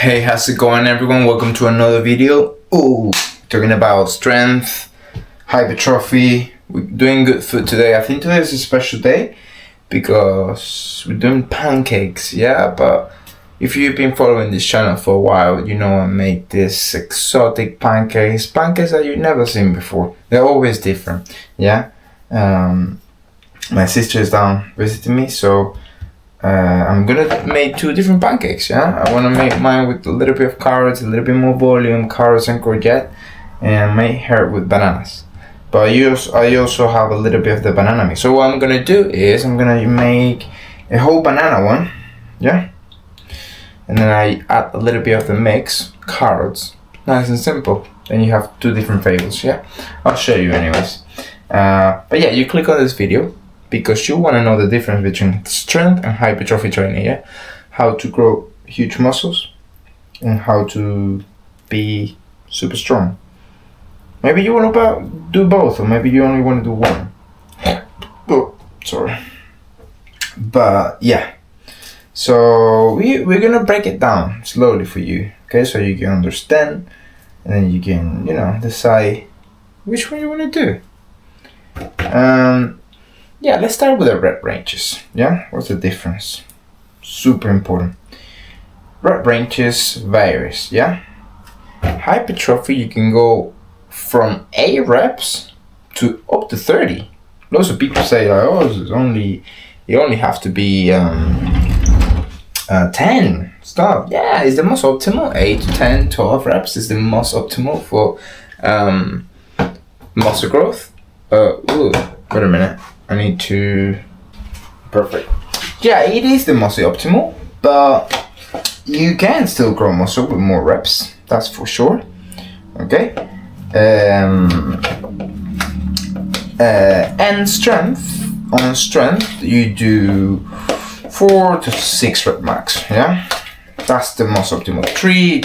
Hey, how's it going, everyone? Welcome to another video. Talking about strength, hypertrophy. We're doing good food today. I think today is a special day because we're doing pancakes, yeah? But if you've been following this channel for a while, you know I make this exotic pancakes that you've never seen before. They're always different, yeah? My sister is down visiting me, so I'm gonna make two different pancakes, yeah? I wanna make mine with a little bit of carrots, a little bit more volume, carrots and courgette, and make her with bananas. But I also have a little bit of the banana mix. So what I'm gonna do is I'm gonna make a whole banana one, yeah? And then I add a little bit of the mix, carrots, nice and simple. Then you have two different flavors, yeah? I'll show you anyways. But yeah, you click on this video because you want to know the difference between strength and hypertrophy training, yeah? How to grow huge muscles and how to be super strong. Maybe you want to do both, or maybe you only want to do one. Oh, sorry. But yeah, so we're gonna break it down slowly for you, okay? So you can understand, and then you can, decide which one you want to do. Yeah, let's start with the rep ranges. Yeah, what's the difference? Super important. Rep ranges varies. Yeah, hypertrophy you can go from 8 reps to up to 30. Lots of people say like, oh, you only have to be 10. Stop. Yeah, it's the most optimal. 8 to 10, 12 reps is the most optimal for muscle growth. Wait a minute. I need to... Perfect. Yeah, it is the most optimal, but you can still grow muscle with more reps. That's for sure. Okay. And strength. On strength, you do 4 to 6 rep max. Yeah, that's the most optimal. 3,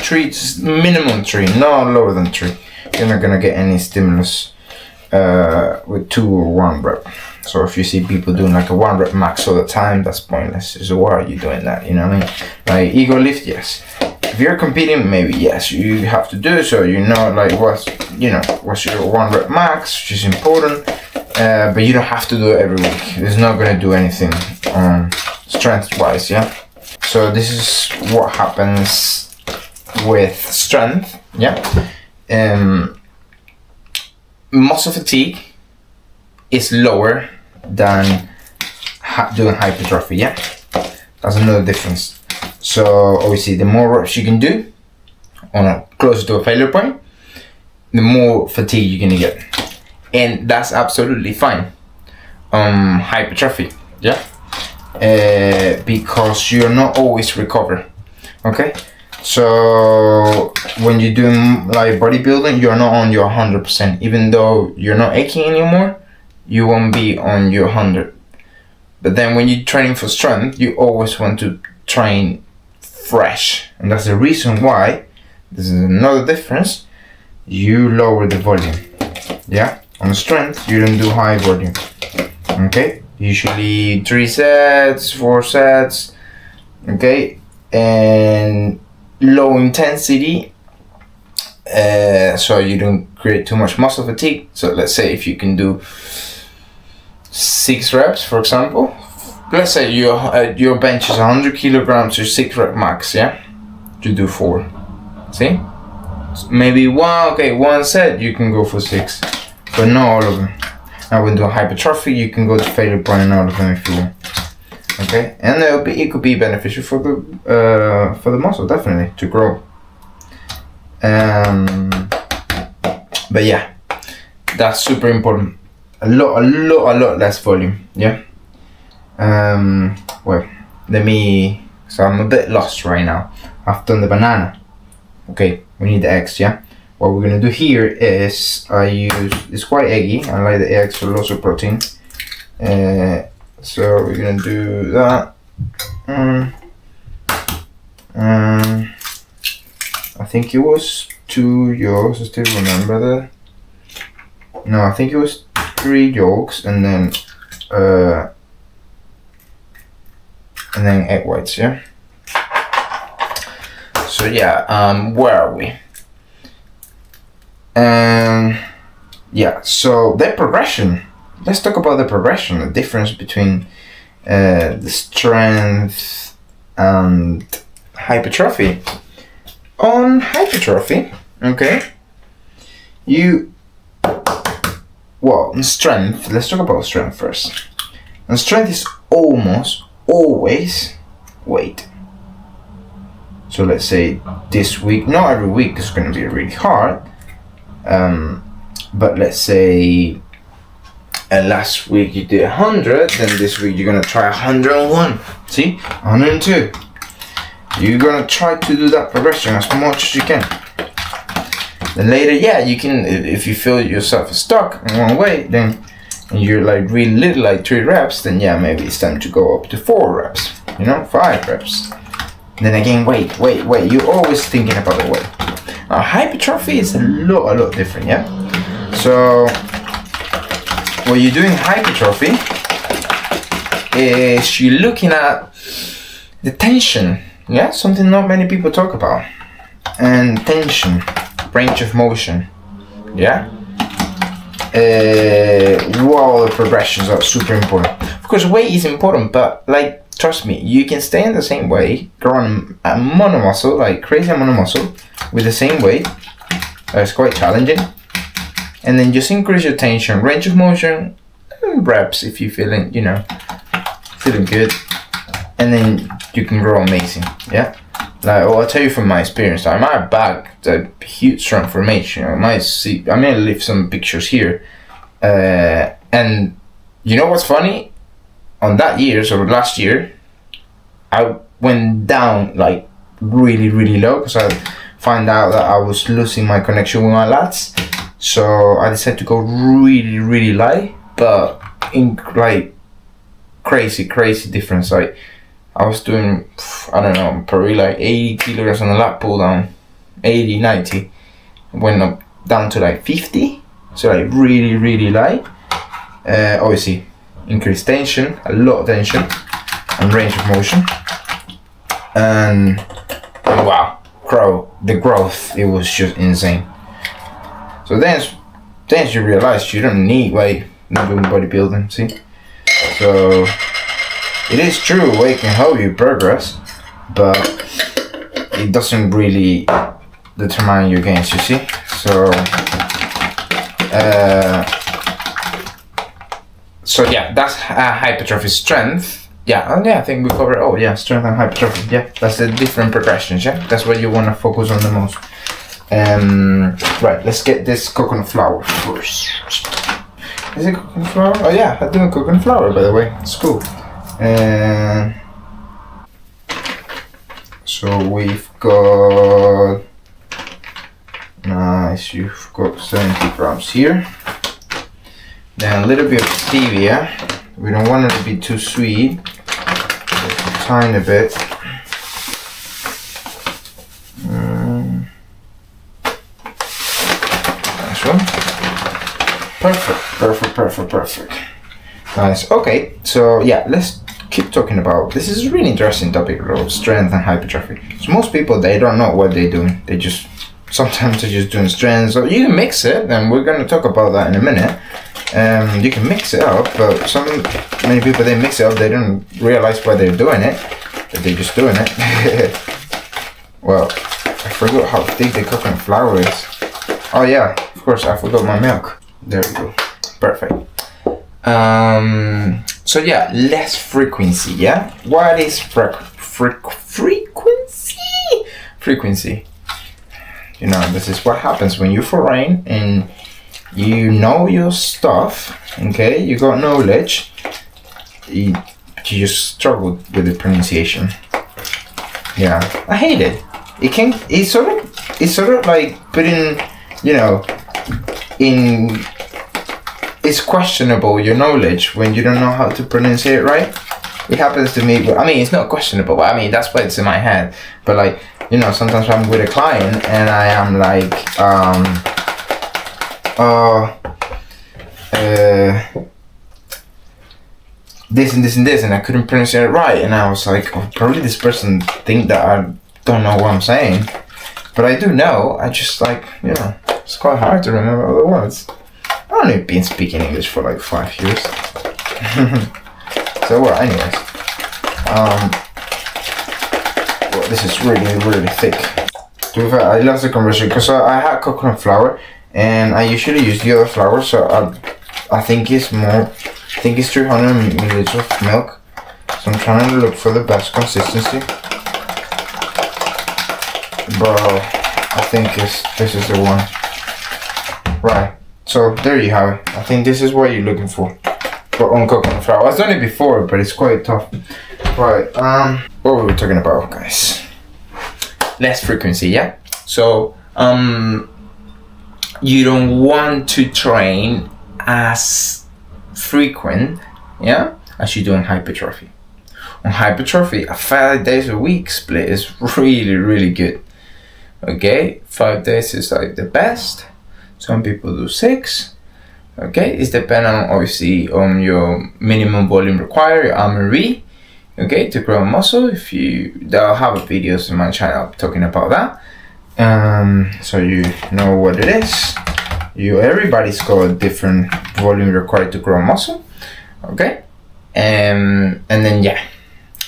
minimum 3, no lower than 3. You're not gonna get any stimulus with 2 or 1 rep. So if you see people doing like a 1 rep max all the time, that's pointless. So why are you doing that? You know what I mean? Like ego lift, yes. If you're competing, maybe yes, you have to do it. So like what's your 1 rep max, which is important. But you don't have to do it every week. It's not gonna do anything strength wise, yeah. So this is what happens with strength, yeah. Muscle fatigue is lower than doing hypertrophy, yeah. That's another difference. So obviously the more reps you can do closer to a failure point, the more fatigue you're gonna get, and that's absolutely fine. Hypertrophy, yeah, because you're not always recover. Okay, so when you're doing like bodybuilding, you're not on your 100%. Even though you're not aching anymore, you won't be on your 100. But then when you're training for strength, you always want to train fresh, and that's the reason why. This is another difference. You lower the volume. Yeah, on strength you don't do high volume. Okay, usually 3 sets, 4 sets. Okay, and low intensity, so you don't create too much muscle fatigue. So let's say if you can do 6 reps, for example. Let's say your bench is 100 kilograms, your 6 rep max, yeah? You do 4. See? Maybe 1 set you can go for 6, but not all of them. Now when doing hypertrophy, you can go to failure point and all of them if you want. Okay, and it could be beneficial for the muscle, definitely, to grow. But yeah, that's super important. A lot less volume, yeah. Well, so I'm a bit lost right now. I've done the banana. Okay, we need the eggs, yeah. What we're gonna do here is it's quite eggy. I like the eggs for lots of protein. So we're gonna do that. I think it was 2 yolks. I still remember that. No, I think it was 3 yolks and then egg whites, yeah. So yeah, where are we? Yeah, so the progression. Let's talk about the progression, the difference between the strength and hypertrophy. On hypertrophy, okay, in strength, let's talk about strength first. And strength is almost always weight. So let's say this week, not every week is going to be really hard, but let's say last week you did 100, then this week you're going to try 101, see, 102. You're going to try to do that progression as much as you can. Then later, yeah, you can, if you feel yourself stuck in one way, then and you're like really little, like 3 reps, then yeah, maybe it's time to go up to 4 reps, 5 reps. Then again, wait, you're always thinking about the weight. Now, hypertrophy is a lot different, yeah? So, what you're doing hypertrophy is you're looking at the tension, yeah? Something not many people talk about. And tension, range of motion, yeah? While the progressions are super important. Of course, weight is important, but like, trust me, you can stay in the same way, growing a mono muscle, like crazy mono muscle, with the same weight. That's quite challenging. And then just increase your tension, range of motion, and reps if you're feeling, feeling good. And then you can grow amazing, yeah? Like, I'll tell you from my experience, I might have back a huge transformation. I may leave some pictures here. And you know what's funny? On that year, so last year, I went down like really low because I found out that I was losing my connection with my lats. So I decided to go really light, but in like crazy difference. Like I was doing, I don't know, probably like 80 kilos on the lat pull down, 80, 90. Went up down to like 50, so like really light. Obviously, increased tension, a lot of tension, and range of motion. And wow, the growth, it was just insane. So then you realize you don't need weight when doing bodybuilding, see? So it is true, weight can help you progress, but it doesn't really determine your gains, you see? So yeah, that's hypertrophy. Strength. Yeah, I think we covered. Oh yeah, strength and hypertrophy. Yeah, that's the different progressions. Yeah, that's what you want to focus on the most. Right, let's get this coconut flour first. Is it coconut flour? Oh yeah, I'm doing coconut flour, by the way. It's cool. So we've got nice. You've got 70 grams here. Then a little bit of stevia. We don't want it to be too sweet. Just a tiny bit. Nice one. Perfect. Nice. Okay, so yeah, let's keep talking about this. Is a really interesting topic about strength and hypertrophy. So most people, they don't know what they're doing. Sometimes they're just doing strength. So you can mix it, and we're going to talk about that in a minute. You can mix it up, but many people, they mix it up, they don't realize why they're doing it, but they're just doing it. Well, I forgot how thick the coconut flour is. Oh yeah, of course, I forgot my milk. There we go. Perfect. So yeah, less frequency, yeah? What is frequency? Frequency. This is what happens when you foreign and you know your stuff, okay? You got knowledge. You just struggle with the pronunciation. Yeah, I hate it. It's sort of like putting, it's questionable your knowledge when you don't know how to pronounce it right. It happens to me, but I mean, it's not questionable. But I mean, that's why it's in my head. But like, sometimes I'm with a client and I am like, this and this and this, and I couldn't pronounce it right, and I was like, oh, probably this person think that don't know what I'm saying, but I do know. I just like, you know, it's quite hard to remember all the words. I've only been speaking English for like 5 years. So well, anyways, well, this is really thick. To be fair, I lost the conversion because I had coconut flour, and I usually use the other flour, so I think it's more. I think it's 300 milliliters of milk. So I'm trying to look for the best consistency. But I think this is the one. Right. So there you have it. I think this is what you're looking for on coconut flour. I've done it before, but it's quite tough. Right. What were we talking about, guys? Less frequency, yeah. So you don't want to train as frequent, yeah, as you do in hypertrophy. On hypertrophy, a 5 days a week split is really good. Okay, 5 days is like the best. Some people do 6. Okay, it's depending on obviously on your minimum volume required, your MRE, okay, to grow muscle. I'll have videos on my channel talking about that. So you know what it is. Everybody's got a different volume required to grow muscle, okay, and then yeah,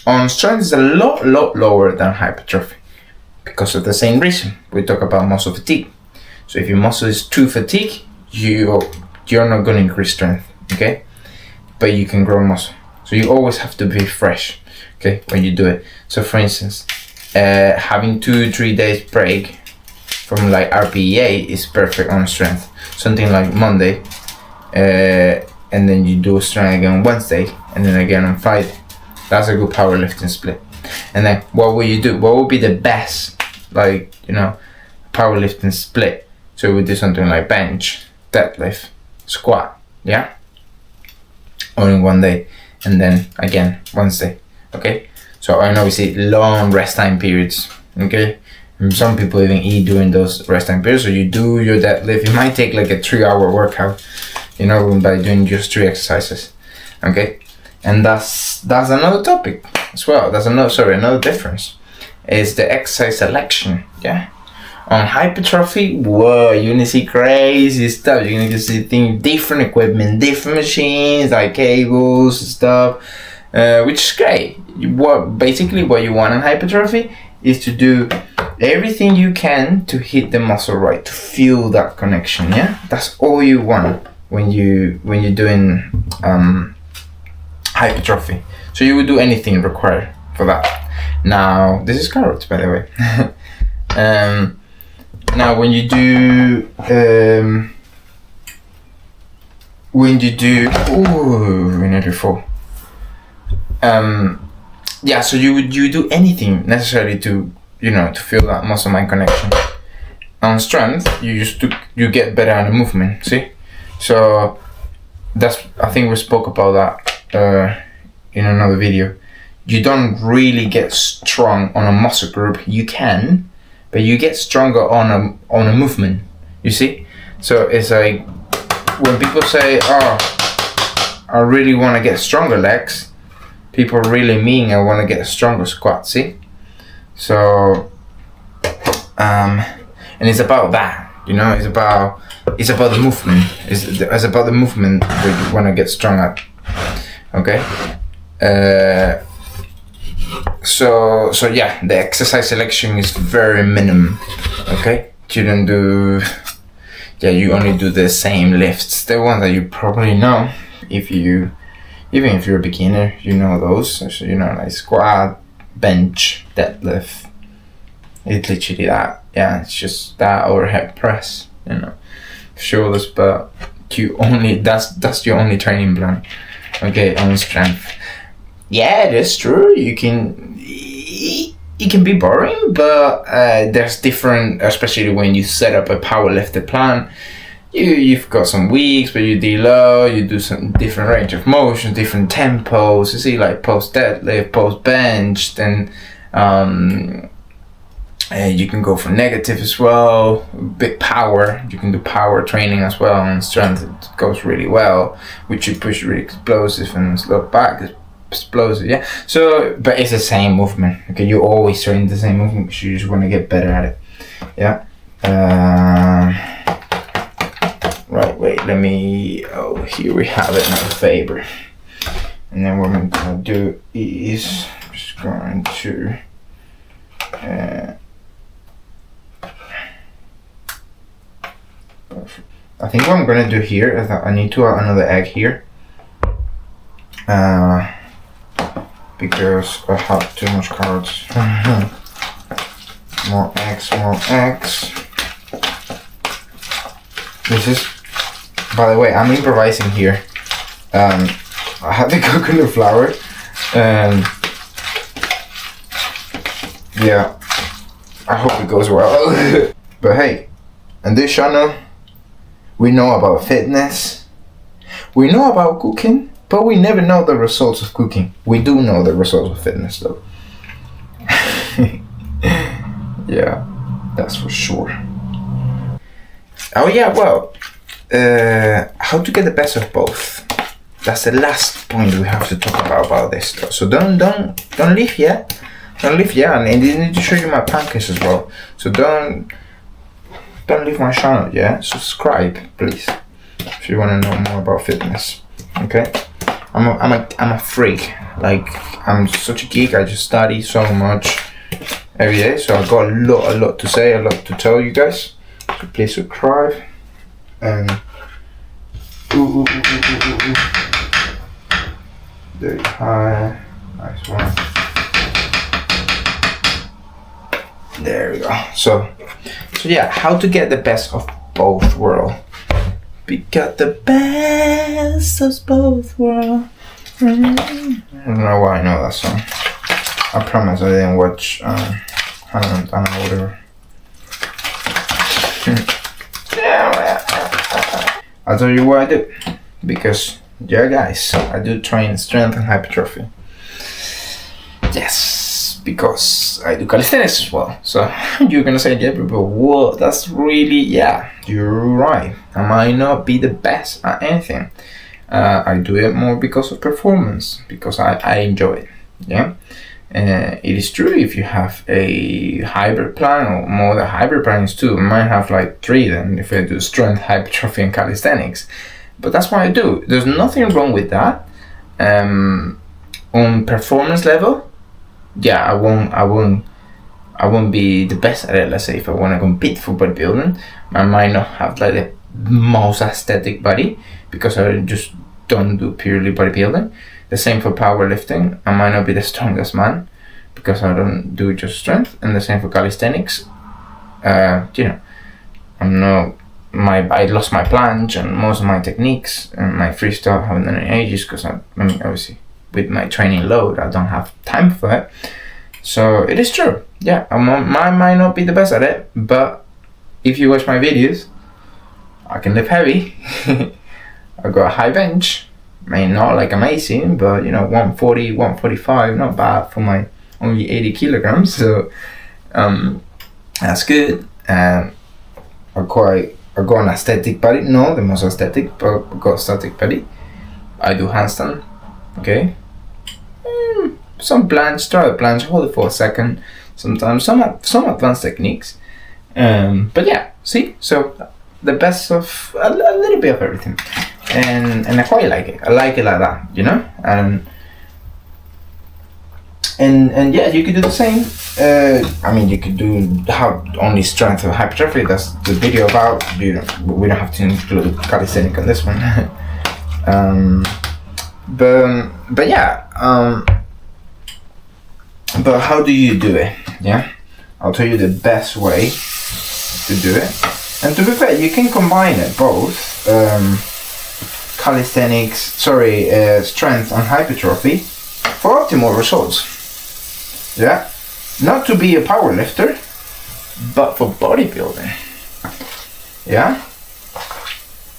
on strength is a lot lower than hypertrophy because of the same reason. We talk about muscle fatigue. So if your muscle is too fatigued, you're not going to increase strength, okay, but you can grow muscle. So you always have to be fresh, okay, when you do it. So for instance, having 2-3 days break from like RPEA is perfect on strength. Something like Monday, and then you do strength again on Wednesday, and then again on Friday. That's a good powerlifting split. And then what will you do? What will be the best, like, you know, powerlifting split? So we do something like bench, deadlift, squat, yeah, all in one day, and then again Wednesday. Okay, so and obviously long rest time periods. Okay. And some people even eat during those rest time periods. So you do your deadlift. It might take like a 3-hour workout, you know, by doing just 3 exercises. Okay, and that's another topic as well. That's another difference is the exercise selection. Yeah, on hypertrophy, whoa, you're gonna see crazy stuff. You're gonna see different equipment, different machines like cables and stuff, which is great. What you want in hypertrophy is to do everything you can to hit the muscle right, to feel that connection. Yeah, that's all you want when you're doing hypertrophy. So you would do anything required for that. Now this is carrots, by the way. Now when you do ooh, we need to fall. Yeah, so you do anything necessary to, you know, to feel that muscle mind connection. On strength, you get better at the movement. See, so I think we spoke about that in another video. You don't really get strong on a muscle group. You can, but you get stronger on a movement. You see, so it's like when people say, "Oh, I really want to get stronger legs," people really mean I want to get a stronger squat. See. So, and it's about that, you know. It's about the movement. It's about the movement that you want to get strong at. Okay. So yeah, the exercise selection is very minimum. Okay. You don't do. Yeah, you only do the same lifts, the ones that you probably know. Even if you're a beginner, you know those. So you know, like squat, bench, deadlift. It's literally that. Yeah, it's just that overhead press, you know, shoulders, but that's your only training plan. Okay, on strength. Yeah, that's true. It can be boring, but there's different, especially when you set up a powerlifter plan. You've got some weeks where you deload, you do some different range of motion, different tempos. You see, like post deadlift, post bench, then you can go for negative as well. Big power, you can do power training as well. And strength, it goes really well, which you push really explosive and slow back. explosive. Yeah. So, but it's the same movement. Okay, you always train the same movement because you just want to get better at it. Yeah. Right. Wait. Let me. Oh, here we have it. My favorite. And then what I'm gonna do is just going to. I think what I'm gonna do here is that I need to add another egg here. Because I have too much cards. More eggs, more eggs. This is, by the way, I'm improvising here. I have the coconut flour, and yeah, I hope it goes well. But hey, on this channel, we know about fitness, we know about cooking, but we never know the results of cooking. We do know the results of fitness though. Yeah, that's for sure. Oh yeah, well, how to get the best of both. That's the last point we have to talk about this though. So don't leave yet. Don't leave yet, and I need to show you my pancakes as well. So don't leave my channel, yeah? Subscribe, please, if you want to know more about fitness. Okay? I'm a freak. Like, I'm such a geek. I just study so much every day. So I've got a lot to say, a lot to tell you guys. So please subscribe. And there you are. Nice one. There we go. So yeah, how to get the best of both worlds. We got the best of both worlds. I don't know why I know that song. I promise I didn't watch I don't know, whatever. I'll tell you what I do. Because, yeah guys, I do train strength and hypertrophy. Yes, because I do calisthenics as well. So you're gonna say, yeah, but what? That's really, yeah, you're right. I might not be the best at anything. I do it more because of performance, because I enjoy it. Yeah, it is true if you have a hybrid plan, or more than hybrid plans too. I might have like 3 then if I do strength, hypertrophy, and calisthenics. But that's what I do. There's nothing wrong with that. On performance level, yeah, I won't be the best at it. Let's say if I want to compete for bodybuilding, I might not have like the most aesthetic body because I just don't do purely bodybuilding. The same for powerlifting. I might not be the strongest man because I don't do just strength. And the same for calisthenics. You know, I lost my planche and most of my techniques, and my freestyle I haven't done in ages because I mean, obviously with my training load I don't have time for it. So it is true, yeah, I might not be the best at it, but if you watch my videos, I can lift heavy. I got a high bench, I mean not like amazing, but you know, 140, 145, not bad for my only 80 kilograms, so that's good. And I got an aesthetic body, not the most aesthetic, but I got aesthetic body. I do handstand, okay. Some planche, try a planche, hold it for a second. Sometimes some advanced techniques. But yeah, see, so the best of a little bit of everything, and I quite like it. I like it like that, you know. And yeah, you could do the same. I mean, you could do how only strength or hypertrophy. That's the video about. We don't have to include calisthenics on this one. But yeah. But how do you do it? Yeah, I'll tell you the best way to do it. And to be fair, you can combine it both. Strength and hypertrophy for optimal results. Yeah, not to be a power lifter, but for bodybuilding. Yeah,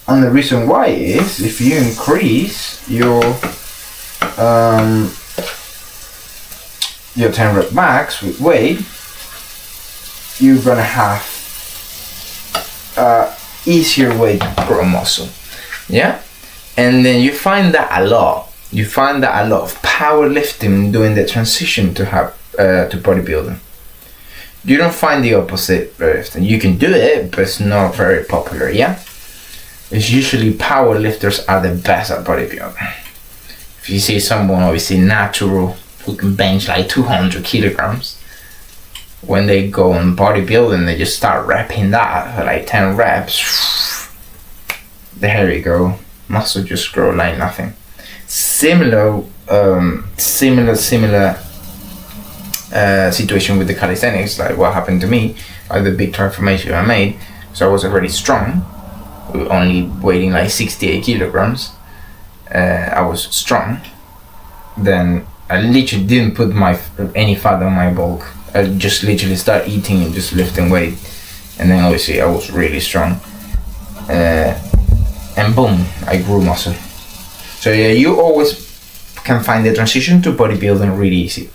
and the reason why is if you increase your 10 rep max with weight, you're gonna have easier way to grow muscle. Yeah, and then you find that a lot you find that a lot of powerlifting doing the transition to have to bodybuilding. You don't find the opposite very often. You can do it, but it's not very popular. Yeah, it's usually powerlifters are the best at bodybuilding. If you see someone obviously natural who can bench like 200 kilograms, when they go on bodybuilding, they just start repping that for like 10 reps. There you go, muscle just grow like nothing. Similar situation with the calisthenics, like what happened to me, like the big transformation I made. So I was already strong, only weighing like 68 kilograms. I was strong. Then I literally didn't put any fat on my bulk. I just literally started eating and just lifting weight, and then obviously I was really strong. And boom, I grew muscle. So yeah, you always can find the transition to bodybuilding really easy.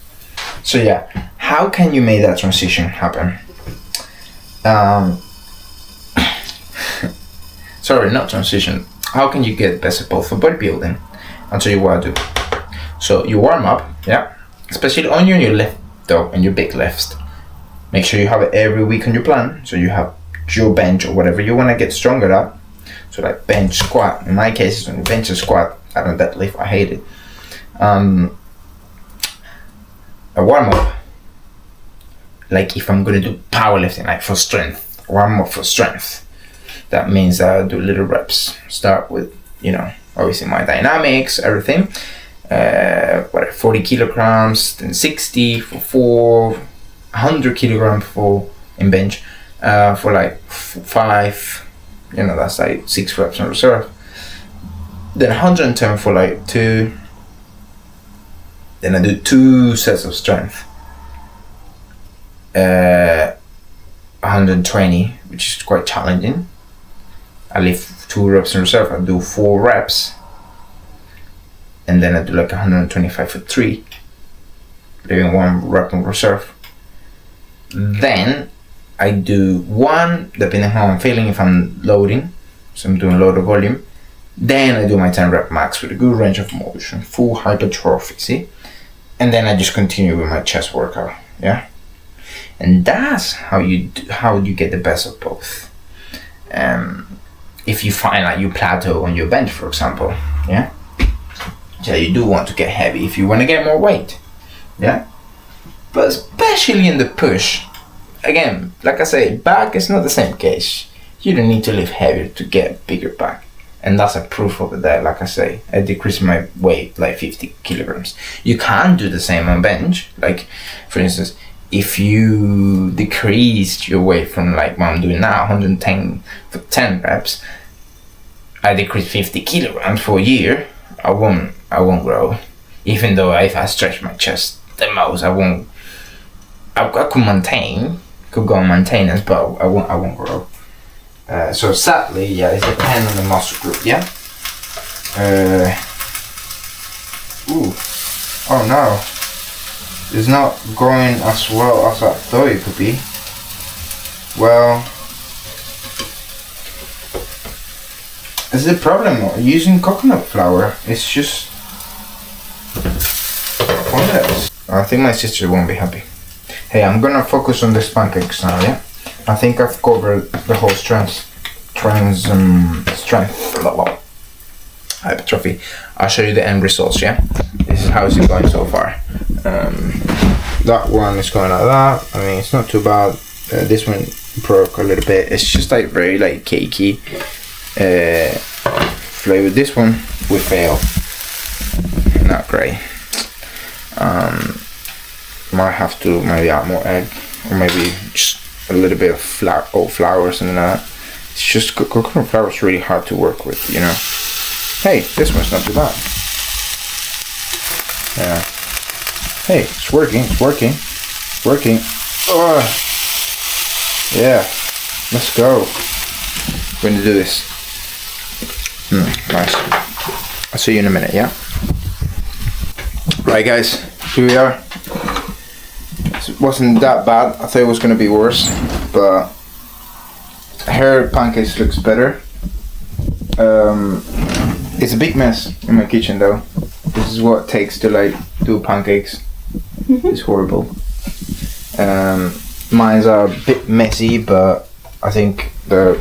So yeah, how can you make that transition happen? Sorry, not transition. How can you get best of both for bodybuilding? I'll tell you what I do. So you warm up, yeah, especially on your left though, and your big lifts. Make sure you have it every week on your plan. So you have your bench or whatever you want to get stronger at. So like bench, squat. In my case, it's on bench and squat. I don't deadlift. I hate it. A warm up. Like if I'm gonna do powerlifting, like for strength, warm up for strength. That means I'll do little reps. Start with, obviously my dynamics, everything. 40 kilograms, then 60 for 100 kilograms in bench, for like 5, that's like 6 reps on reserve. Then 110 for like 2. Then I do 2 sets of strength. 120, which is quite challenging. I leave 2 reps in reserve. I do 4 reps. And then I do like 125 for 3, leaving 1 rep in reserve. Then I do 1, depending on how I'm feeling, if I'm loading, so I'm doing a lot of volume. Then I do my 10 rep max with a good range of motion, full hypertrophy, see? And then I just continue with my chest workout, yeah? And that's how you get the best of both. If you find like you plateau on your bench, for example, yeah? So you do want to get heavy if you want to get more weight, yeah? But especially in the push, again, like I say, back is not the same case. You don't need to lift heavier to get bigger back. And that's a proof of that. Like I say, I decreased my weight like 50 kilograms. You can't do the same on bench. Like, for instance, if you decreased your weight from like what I'm doing now, 110 for 10 reps, I decreased 50 kilograms for a year, I won't grow. Even though if I stretch my chest the most, I could go on maintenance, but I won't grow. So sadly, yeah, it depends on the muscle group, yeah? Oh no. It's not going as well as I thought it could be. Well, this is the problem using coconut flour. It's just pointless. I think my sister won't be happy. Hey, I'm gonna focus on this pancakes now, yeah? I think I've covered the whole strength hypertrophy. I'll show you the end results, yeah? This is how it's going so far. That one is going like that. I mean, it's not too bad. This one broke a little bit. It's just like very like cakey flavor. This one we fail. Not great. Might have to maybe add more egg, or maybe just a little bit of flour or something like that. It's just coconut flour is really hard to work with, Hey, this one's not too bad. Yeah. Hey, it's working. Oh, yeah. Let's go. We're gonna do this. Nice. I'll see you in a minute, yeah? Right, guys. Here we are. It wasn't that bad. I thought it was gonna be worse, but her pancakes looks better. It's a big mess in my kitchen though. This is what it takes to like do pancakes. It's horrible. Mine are a bit messy, but I think they're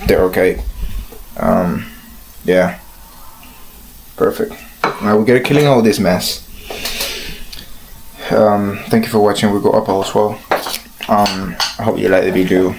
okay. Yeah, perfect. Now we gotta clean all this mess. Thank you for watching. We got up as well. I hope you like the video.